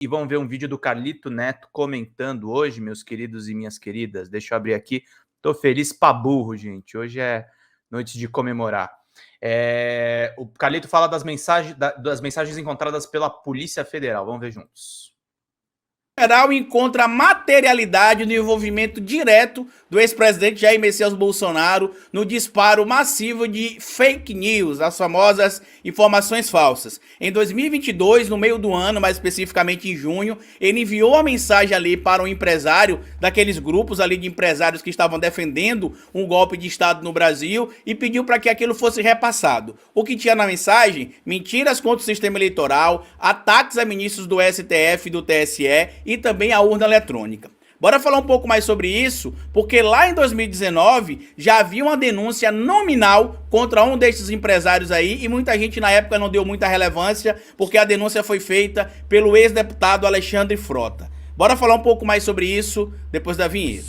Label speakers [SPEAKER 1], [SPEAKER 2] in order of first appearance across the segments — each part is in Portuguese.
[SPEAKER 1] E vamos ver um vídeo do Carlito Neto comentando hoje, meus queridos e minhas queridas. Deixa eu abrir aqui. Tô feliz pra burro, gente. Hoje é noite de comemorar. O Carlito fala das mensagens encontradas pela Polícia Federal. Vamos ver juntos.
[SPEAKER 2] Federal encontra materialidade no envolvimento direto do ex-presidente Jair Messias Bolsonaro no disparo massivo de fake news, as famosas informações falsas. Em 2022, no meio do ano, mais especificamente em junho, ele enviou uma mensagem ali para um empresário daqueles grupos ali de empresários que estavam defendendo um golpe de Estado no Brasil e pediu para que aquilo fosse repassado. O que tinha na mensagem? Mentiras contra o sistema eleitoral, ataques a ministros do STF e do TSE e também a urna eletrônica. Bora falar um pouco mais sobre isso, porque lá em 2019 já havia uma denúncia nominal contra um desses empresários aí e muita gente na época não deu muita relevância porque a denúncia foi feita pelo ex-deputado Alexandre Frota. Bora falar um pouco mais sobre isso depois da vinheta.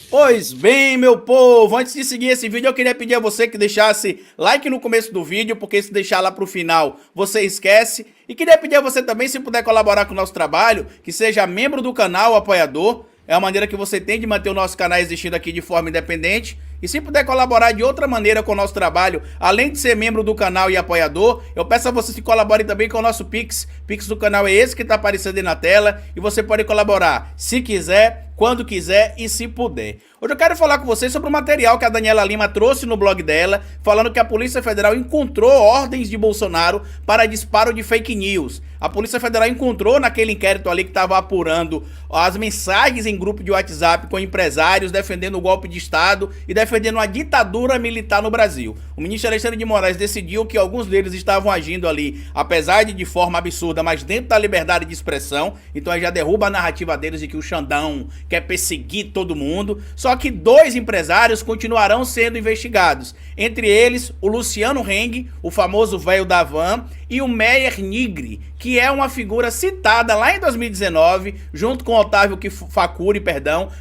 [SPEAKER 2] Pois bem, meu povo, antes de seguir esse vídeo eu queria pedir a você que deixasse like no começo do vídeo, porque se deixar lá pro final você esquece. E queria pedir a você também, se puder colaborar com o nosso trabalho, que seja membro do canal, apoiador. É a maneira que você tem de manter o nosso canal existindo aqui de forma independente. E se puder colaborar de outra maneira com o nosso trabalho, além de ser membro do canal e apoiador, eu peço a vocês que colaborem também com o nosso Pix. Pix do canal é esse que está aparecendo aí na tela. E você pode colaborar se quiser, quando quiser e se puder. Hoje eu quero falar com vocês sobre o material que a Daniela Lima trouxe no blog dela, falando que a Polícia Federal encontrou ordens de Bolsonaro para disparo de fake news. A Polícia Federal encontrou naquele inquérito ali que estava apurando as mensagens em grupo de WhatsApp com empresários defendendo o golpe de Estado e defendendo uma ditadura militar no Brasil. O ministro Alexandre de Moraes decidiu que alguns deles estavam agindo ali, apesar de forma absurda, mas dentro da liberdade de expressão. Então aí já derruba a narrativa deles de que o Xandão quer perseguir todo mundo. Só que dois empresários continuarão sendo investigados. Entre eles, o Luciano Heng, o famoso velho da van, e o Meyer Nigri, que é uma figura citada lá em 2019, junto com Otávio Facuri,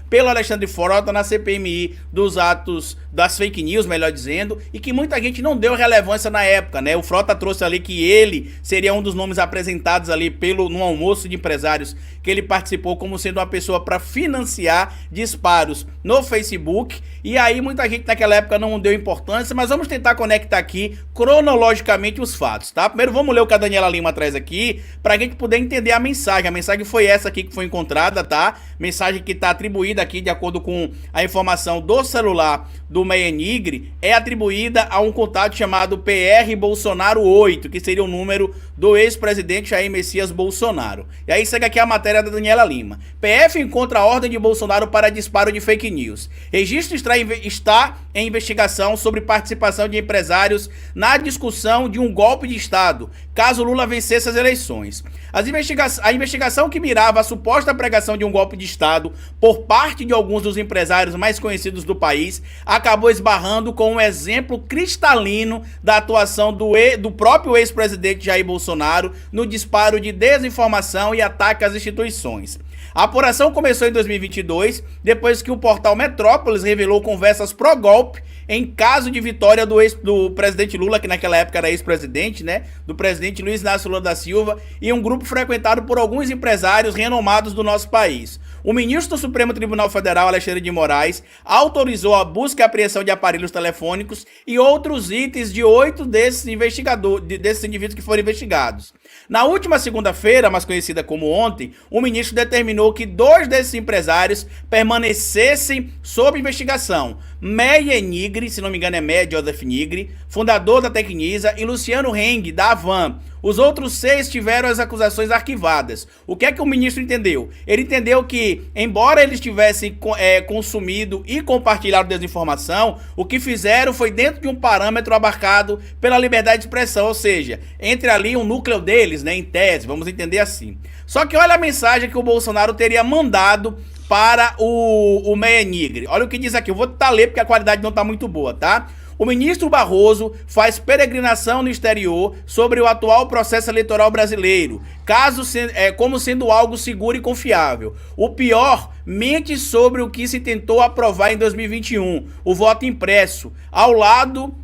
[SPEAKER 2] pelo Alexandre Frota na CPMI dos atos das fake news, melhor dizendo, e que muita gente não deu relevância na época, né? O Frota trouxe ali que ele seria um dos nomes apresentados ali no almoço de empresários que ele participou como sendo uma pessoa para financiar disparos no Facebook, e aí muita gente naquela época não deu importância, mas vamos tentar conectar aqui cronologicamente os fatos, tá? Primeiro vamos ler o que a Daniela Lima traz aqui, pra gente poder entender a mensagem. A mensagem foi essa aqui que foi encontrada, tá? Mensagem que tá atribuída aqui, de acordo com a informação do celular do Meyer Nigri, é atribuída a um contato chamado PR Bolsonaro 8, que seria o número do ex-presidente Jair Messias Bolsonaro. E aí segue aqui a matéria da Daniela Lima. PF encontra a ordem de Bolsonaro para disparo de fake news. Registro está em investigação sobre participação de empresários na discussão de um golpe de Estado, caso Lula vencesse as eleições. A investigação que mirava a suposta pregação de um golpe de Estado por parte de alguns dos empresários mais conhecidos do país acabou esbarrando com um exemplo cristalino da atuação do próprio ex-presidente Jair Bolsonaro no disparo de desinformação e ataque às instituições. A apuração começou em 2022, depois que o portal Metrópolis revelou conversas pró-golpe em caso de vitória do presidente Lula, que naquela época era ex-presidente, né? Do presidente Luiz Inácio Lula da Silva, e um grupo frequentado por alguns empresários renomados do nosso país. O ministro do Supremo Tribunal Federal, Alexandre de Moraes, autorizou a busca e apreensão de aparelhos telefônicos e outros itens de 8 desses indivíduos que foram investigados. Na última segunda-feira, mais conhecida como ontem, o ministro determinou que 2 desses empresários permanecessem sob investigação. Meyer Nigri, se não me engano é Meyer Joseph Nigri, fundador da Tecnisa, e Luciano Heng, da Avan. Os outros 6 tiveram as acusações arquivadas. O que é que o ministro entendeu? Ele entendeu que, embora eles tivessem consumido e compartilhado desinformação, o que fizeram foi dentro de um parâmetro abarcado pela liberdade de expressão, ou seja, entre ali um núcleo deles, né, em tese, vamos entender assim. Só que olha a mensagem que o Bolsonaro teria mandado para o Meyer Nigri. Olha o que diz aqui, eu vou tentar ler porque a qualidade não está muito boa, tá? O ministro Barroso faz peregrinação no exterior sobre o atual processo eleitoral brasileiro, como sendo algo seguro e confiável. O pior, mente sobre o que se tentou aprovar em 2021, o voto impresso, ao lado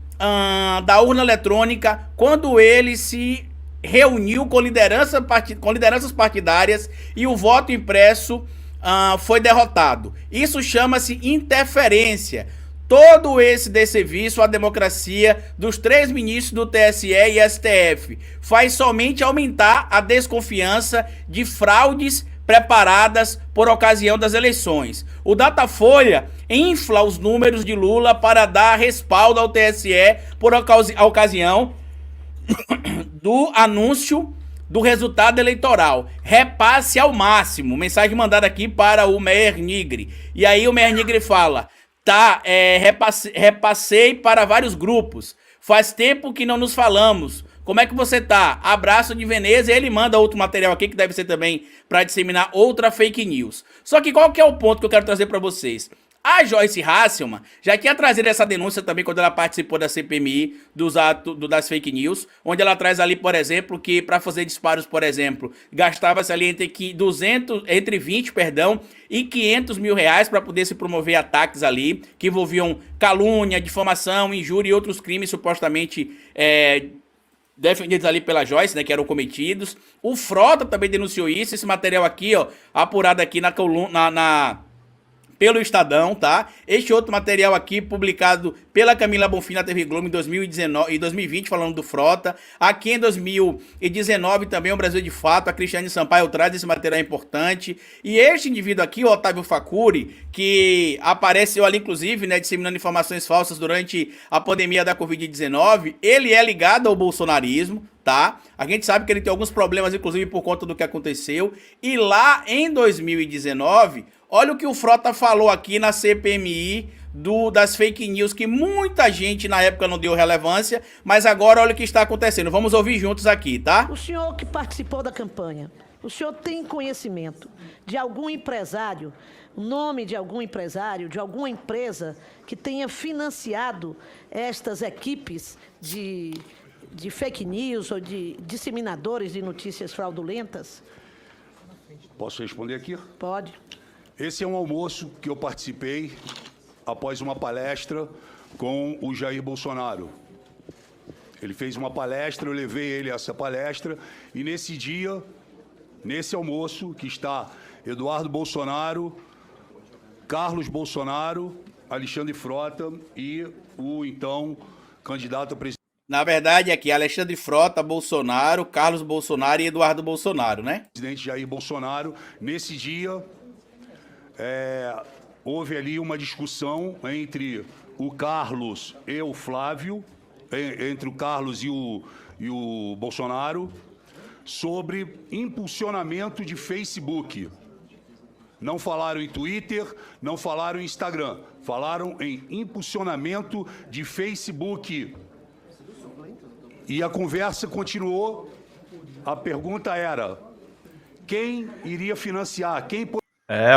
[SPEAKER 2] da urna eletrônica quando ele se reuniu com lideranças partidárias e o voto impresso foi derrotado. Isso chama-se interferência. Todo esse desserviço à democracia dos 3 ministros do TSE e STF faz somente aumentar a desconfiança de fraudes preparadas por ocasião das eleições. O Datafolha infla os números de Lula para dar respaldo ao TSE por ocasião do anúncio do resultado eleitoral. Repasse ao máximo. Mensagem mandada aqui para o Meyer Nigri. E aí o Meyer Nigri fala: tá, repassei para vários grupos. Faz tempo que não nos falamos. Como é que você tá? Abraço de Veneza. E ele manda outro material aqui que deve ser também para disseminar outra fake news. Só que qual que é o ponto que eu quero trazer para vocês? A Joyce Hasselman já tinha trazido essa denúncia também quando ela participou da CPMI das fake news, onde ela traz ali, por exemplo, que para fazer disparos, por exemplo, gastava-se ali entre 20 e 500 mil reais para poder se promover ataques ali, que envolviam calúnia, difamação, injúria e outros crimes supostamente defendidos ali pela Joyce, né, que eram cometidos. O Frota também denunciou isso, esse material aqui, ó, apurado aqui na coluna, pelo Estadão, tá? Este outro material aqui, publicado pela Camila Bonfim na TV Globo em 2019 e 2020, falando do Frota. Aqui em 2019 também o Brasil de Fato, a Cristiane Sampaio traz esse material importante. E este indivíduo aqui, o Otávio Facuri, que apareceu ali, inclusive, né, disseminando informações falsas durante a pandemia da Covid-19, ele é ligado ao bolsonarismo, tá? A gente sabe que ele tem alguns problemas, inclusive, por conta do que aconteceu. E lá em 2019... olha o que o Frota falou aqui na CPMI das fake news, que muita gente na época não deu relevância, mas agora olha o que está acontecendo. Vamos ouvir juntos aqui, tá?
[SPEAKER 3] O senhor que participou da campanha, o senhor tem conhecimento de algum empresário, o nome de algum empresário, de alguma empresa que tenha financiado estas equipes de fake news ou de disseminadores de notícias fraudulentas?
[SPEAKER 4] Posso responder aqui?
[SPEAKER 3] Pode.
[SPEAKER 4] Esse é um almoço que eu participei após uma palestra com o Jair Bolsonaro. Ele fez uma palestra, eu levei ele a essa palestra, e nesse dia, nesse almoço, que está Eduardo Bolsonaro, Carlos Bolsonaro, Alexandre Frota e o então candidato a presidente.
[SPEAKER 2] Na verdade, aqui, Alexandre Frota, Bolsonaro, Carlos Bolsonaro e Eduardo Bolsonaro, né?
[SPEAKER 4] Presidente Jair Bolsonaro. Nesse dia, houve ali uma discussão entre o Carlos e o Flávio, entre o Carlos e o Bolsonaro, sobre impulsionamento de Facebook. Não falaram em Twitter, não falaram em Instagram, falaram em impulsionamento de Facebook. E a conversa continuou. A pergunta era: quem iria financiar?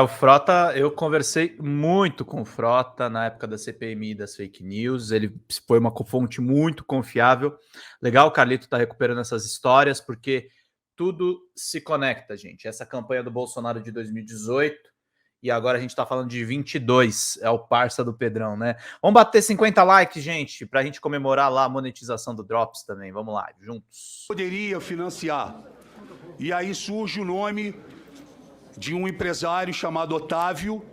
[SPEAKER 1] O Frota, eu conversei muito com o Frota na época da CPMI das fake news, ele foi uma fonte muito confiável. Legal, o Carlito tá recuperando essas histórias, porque tudo se conecta, gente. Essa campanha do Bolsonaro de 2018 e agora a gente tá falando de 22, é o parça do Pedrão, né? Vamos bater 50 likes, gente, pra gente comemorar lá a monetização do Drops também. Vamos lá, juntos.
[SPEAKER 4] Poderia financiar. E aí surge o nome de um empresário chamado Otávio.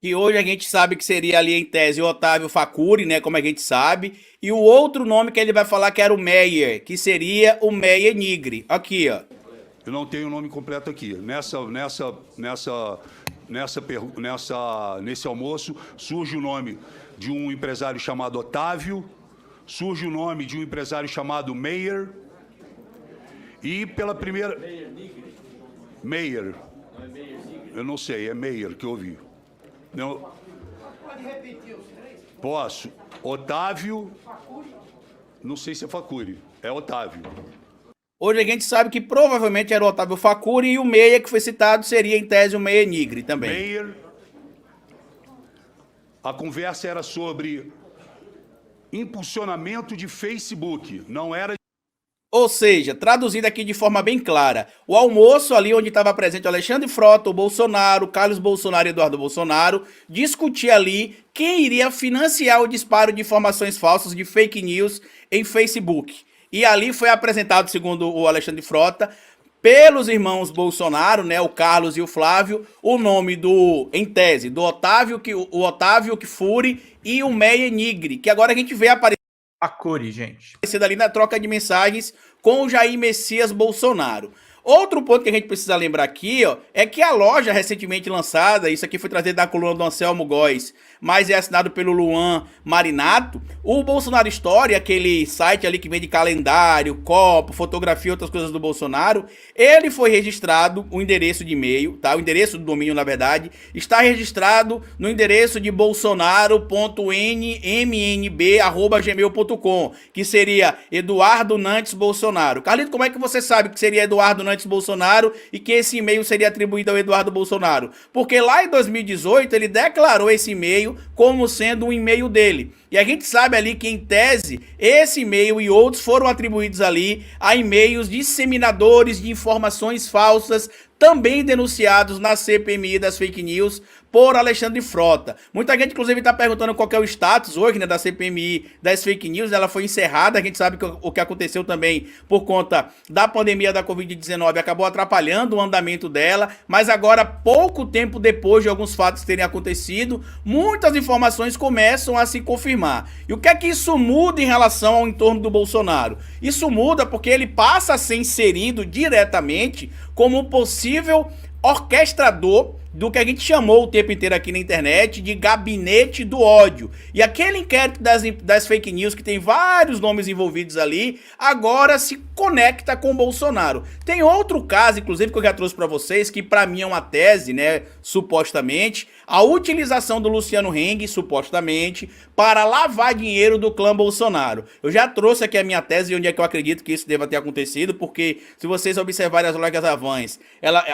[SPEAKER 2] Que hoje a gente sabe que seria ali em tese o Otávio Facuri, né, como a gente sabe. E o outro nome que ele vai falar que era o Meyer, que seria o Meyer Nigri. Aqui, ó.
[SPEAKER 4] Eu não tenho o nome completo aqui. Nesse almoço surge o nome de um empresário chamado Otávio, surge o nome de um empresário chamado Meyer, e pela primeira... Meyer. Eu não sei, é Meyer que eu ouvi. Não... Pode repetir os três? Posso. Otávio... Não sei se é Facuri. É Otávio.
[SPEAKER 2] Hoje a gente sabe que provavelmente era o Otávio Facuri, e o Meyer que foi citado seria em tese o Meyer Nigri também.
[SPEAKER 4] Meyer. A conversa era sobre impulsionamento de Facebook, não era...
[SPEAKER 2] Ou seja, traduzindo aqui de forma bem clara, o almoço ali onde estava presente o Alexandre Frota, o Bolsonaro, o Carlos Bolsonaro e Eduardo Bolsonaro, discutia ali quem iria financiar o disparo de informações falsas, de fake news em Facebook. E ali foi apresentado, segundo o Alexandre Frota, pelos irmãos Bolsonaro, né, o Carlos e o Flávio, o nome do, em tese, do Otávio, o Otávio Kfouri e o Meyer Nigri, que agora a gente vê aparecer
[SPEAKER 1] A cores, gente.
[SPEAKER 2] ali na troca de mensagens com o Jair Messias Bolsonaro. Outro ponto que a gente precisa lembrar aqui, ó, é que a loja recentemente lançada, isso aqui foi trazido da coluna do Anselmo Góes, mas é assinado pelo Luan Marinato, o Bolsonaro Story, aquele site ali que vende calendário, copo, fotografia e outras coisas do Bolsonaro, ele foi registrado, o endereço de e-mail, tá? O endereço do domínio, na verdade, está registrado no endereço de bolsonaro.nmnb@gmail.com, que seria Eduardo Nantes Bolsonaro. Carlito, como é que você sabe que seria Eduardo Nantes Bolsonaro e que esse e-mail seria atribuído ao Eduardo Bolsonaro? Porque lá em 2018 ele declarou esse e-mail como sendo um e-mail dele. E a gente sabe ali que, em tese, esse e-mail e outros foram atribuídos ali a e-mails disseminadores de informações falsas, também denunciados na CPMI das fake news por Alexandre Frota. Muita gente, inclusive, está perguntando qual que é o status hoje, né, da CPMI das fake news. Ela foi encerrada, a gente sabe que o que aconteceu também por conta da pandemia da Covid-19 acabou atrapalhando o andamento dela, mas agora, pouco tempo depois de alguns fatos terem acontecido, muitas informações começam a se confirmar. E o que é que isso muda em relação ao entorno do Bolsonaro? Isso muda porque ele passa a ser inserido diretamente como um possível orquestrador do que a gente chamou o tempo inteiro aqui na internet de gabinete do ódio. E aquele inquérito das fake news, que tem vários nomes envolvidos ali, agora se conecta com o Bolsonaro. Tem outro caso, inclusive, que eu já trouxe para vocês, que para mim é uma tese, né, supostamente, a utilização do Luciano Heng, supostamente, para lavar dinheiro do clã Bolsonaro. Eu já trouxe aqui a minha tese de onde é que eu acredito que isso deva ter acontecido, porque se vocês observarem as lojas Avans, ela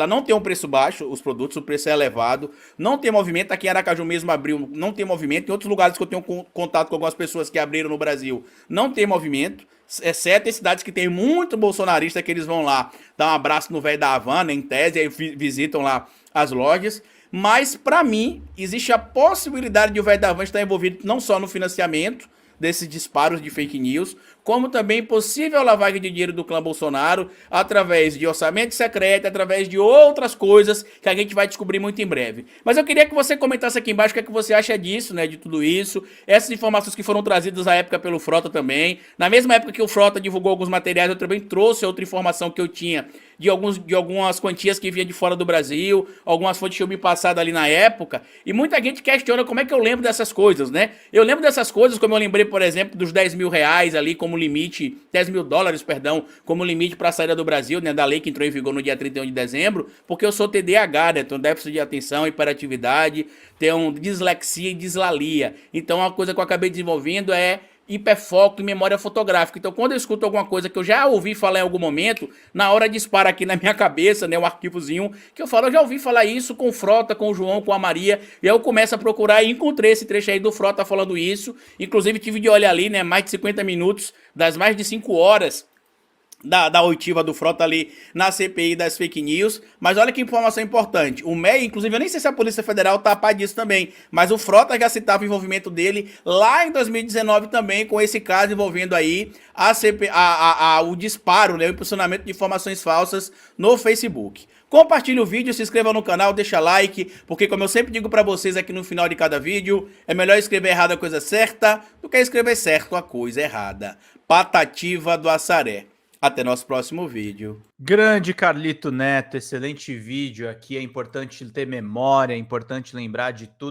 [SPEAKER 2] não tem um preço baixo, os produtos, o preço é elevado, não tem movimento, aqui em Aracaju mesmo abriu, não tem movimento, em outros lugares que eu tenho contato com algumas pessoas que abriram no Brasil, não tem movimento, exceto em cidades que tem muito bolsonarista, que eles vão lá dar um abraço no velho da Havana, em tese, aí visitam lá as lojas. Mas, para mim, existe a possibilidade de o velho da Havana estar envolvido não só no financiamento desses disparos de fake news, como também possível lavagem de dinheiro do clã Bolsonaro através de orçamento secreto, através de outras coisas que a gente vai descobrir muito em breve. Mas eu queria que você comentasse aqui embaixo o que é que você acha disso, né, de tudo isso, essas informações que foram trazidas à época pelo Frota também. Na mesma época que o Frota divulgou alguns materiais, eu também trouxe outra informação que eu tinha de algumas quantias que vinha de fora do Brasil, algumas fontes que eu me passado ali na época, e muita gente questiona como é que eu lembro dessas coisas, né? Eu lembro dessas coisas, como eu lembrei, por exemplo, dos 10 mil reais ali como limite, 10 mil dólares, perdão, como limite para a saída do Brasil, né, da lei que entrou em vigor no dia 31 de dezembro, porque eu sou TDAH, né, tenho déficit de atenção, hiperatividade, tenho dislexia e dislalia. Então, uma coisa que eu acabei desenvolvendo é hiperfoco e memória fotográfica. Então, quando eu escuto alguma coisa que eu já ouvi falar em algum momento, na hora dispara aqui na minha cabeça, né, um arquivozinho, que eu falo, eu já ouvi falar isso com o Frota, com o João, com a Maria, e aí eu começo a procurar e encontrei esse trecho aí do Frota falando isso, inclusive tive de olhar ali, né, mais de 50 minutos, das mais de 5 horas, da oitiva do Frota ali na CPI das fake news, mas olha que informação importante, o MEI, inclusive eu nem sei se a Polícia Federal tá a par disso também, mas o Frota já citava o envolvimento dele lá em 2019 também com esse caso envolvendo aí o disparo, né, o impulsionamento de informações falsas no Facebook. Compartilhe o vídeo, se inscreva no canal, deixa like, porque como eu sempre digo pra vocês aqui no final de cada vídeo, é melhor escrever errado a coisa certa do que escrever certo a coisa errada. Patativa do Assaré. Até nosso próximo vídeo.
[SPEAKER 1] Grande Carlito Neto, excelente vídeo aqui. É importante ter memória, é importante lembrar de tudo.